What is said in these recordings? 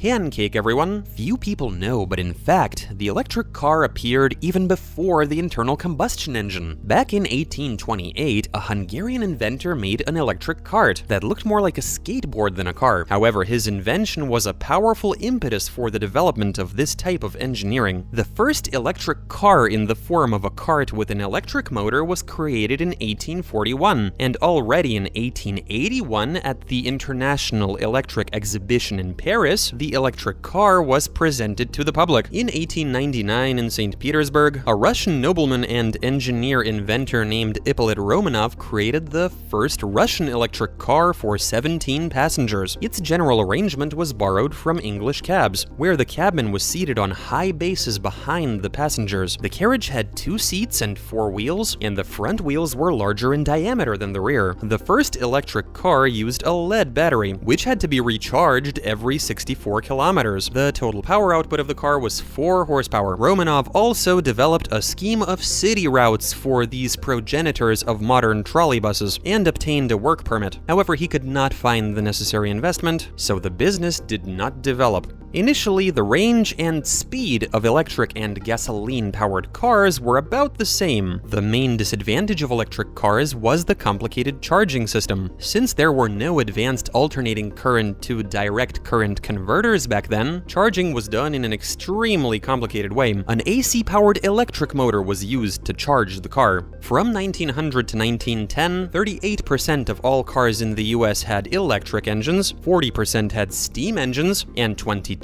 Pancake, everyone! Few people know, but in fact, the electric car appeared even before the internal combustion engine. Back in 1828, a Hungarian inventor made an electric cart that looked more like a skateboard than a car. However, his invention was a powerful impetus for the development of this type of engineering. The first electric car in the form of a cart with an electric motor was created in 1841, and already in 1881 at the International Electric Exhibition in Paris, the electric car was presented to the public. In 1899 in St. Petersburg, a Russian nobleman and engineer-inventor named Ippolit Romanov created the first Russian electric car for 17 passengers. Its general arrangement was borrowed from English cabs, where the cabman was seated on high bases behind the passengers. The carriage had 2 seats and 4 wheels, and the front wheels were larger in diameter than the rear. The first electric car used a lead battery, which had to be recharged every 64 kilometers. The total power output of the car was 4 horsepower. Romanov also developed a scheme of city routes for these progenitors of modern trolleybuses and obtained a work permit. However, he could not find the necessary investment, so the business did not develop. Initially, the range and speed of electric and gasoline-powered cars were about the same. The main disadvantage of electric cars was the complicated charging system. Since there were no advanced alternating current to direct current converters back then, charging was done in an extremely complicated way. An AC-powered electric motor was used to charge the car. From 1900 to 1910, 38% of all cars in the US had electric engines, 40% had steam engines, and 22%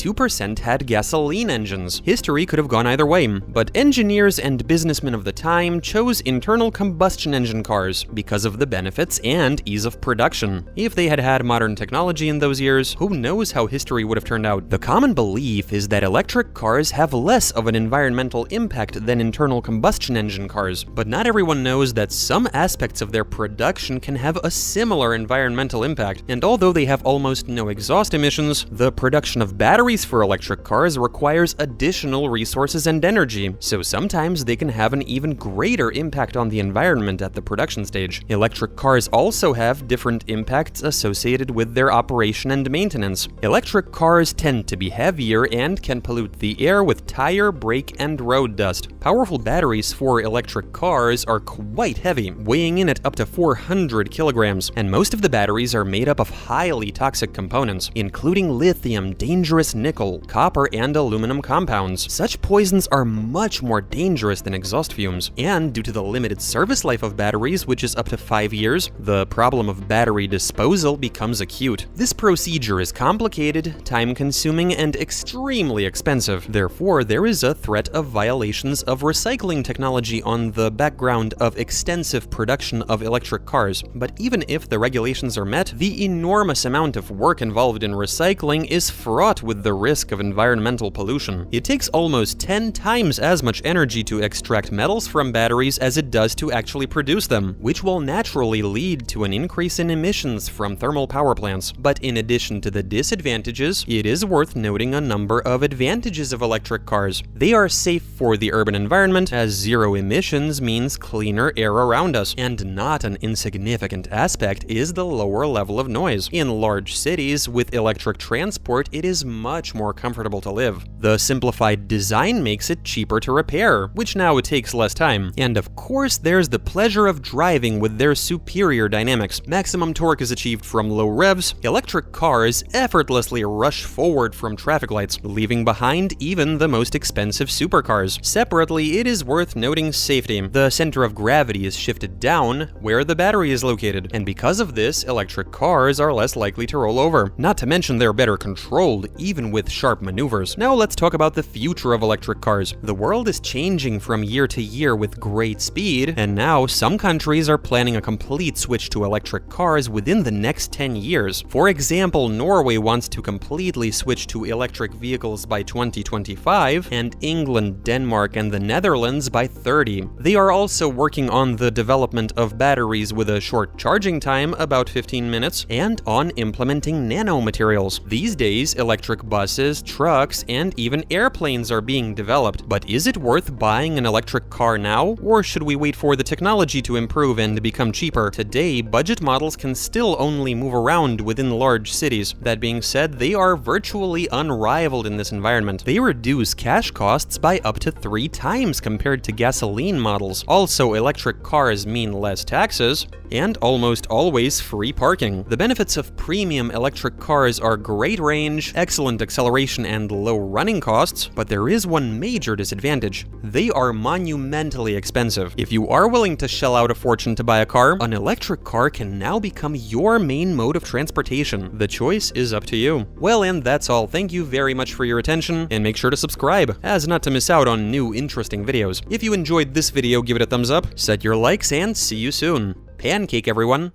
had gasoline engines. History could have gone either way, but engineers and businessmen of the time chose internal combustion engine cars because of the benefits and ease of production. If they had had modern technology in those years, who knows how history would have turned out. The common belief is that electric cars have less of an environmental impact than internal combustion engine cars, but not everyone knows that some aspects of their production can have a similar environmental impact, and although they have almost no exhaust emissions, the production of batteries for electric cars requires additional resources and energy, so sometimes they can have an even greater impact on the environment at the production stage. Electric cars also have different impacts associated with their operation and maintenance. Electric cars tend to be heavier and can pollute the air with tire, brake, and road dust. Powerful batteries for electric cars are quite heavy, weighing in at up to 400 kilograms, and most of the batteries are made up of highly toxic components, including lithium, dangerous nickel, copper, and aluminum compounds. Such poisons are much more dangerous than exhaust fumes, and due to the limited service life of batteries, which is up to 5 years, the problem of battery disposal becomes acute. This procedure is complicated, time-consuming, and extremely expensive. Therefore, there is a threat of violations of recycling technology on the background of extensive production of electric cars. But even if the regulations are met, the enormous amount of work involved in recycling is fraught with the risk of environmental pollution. It takes almost 10 times as much energy to extract metals from batteries as it does to actually produce them, which will naturally lead to an increase in emissions from thermal power plants. But in addition to the disadvantages, it is worth noting a number of advantages of electric cars. They are safe for the urban environment, as zero emissions means cleaner air around us, and not an insignificant aspect is the lower level of noise. In large cities with electric transport, it is much more comfortable to live. The simplified design makes it cheaper to repair, which now takes less time. And of course, there's the pleasure of driving with their superior dynamics. Maximum torque is achieved from low revs. Electric cars effortlessly rush forward from traffic lights, leaving behind even the most expensive supercars. Separately, it is worth noting safety. The center of gravity is shifted down where the battery is located, and because of this, electric cars are less likely to roll over. Not to mention they're better controlled, even with sharp maneuvers. Now let's talk about the future of electric cars. The world is changing from year to year with great speed, and now some countries are planning a complete switch to electric cars within the next 10 years. For example, Norway wants to completely switch to electric vehicles by 2025, and England, Denmark, and the Netherlands by 30. They are also working on the development of batteries with a short charging time, about 15 minutes, and on implementing nanomaterials. These days, electric Buses, trucks, and even airplanes are being developed. But is it worth buying an electric car now, or should we wait for the technology to improve and become cheaper? Today, budget models can still only move around within large cities. That being said, they are virtually unrivaled in this environment. They reduce cash costs by up to 3 times compared to gasoline models. Also, electric cars mean less taxes, and almost always free parking. The benefits of premium electric cars are great range, excellent acceleration, and low running costs, but there is one major disadvantage. They are monumentally expensive. If you are willing to shell out a fortune to buy a car, an electric car can now become your main mode of transportation. The choice is up to you. Well, and that's all. Thank you very much for your attention, and make sure to subscribe, as not to miss out on new interesting videos. If you enjoyed this video, give it a thumbs up, set your likes, and see you soon. Pancake, everyone!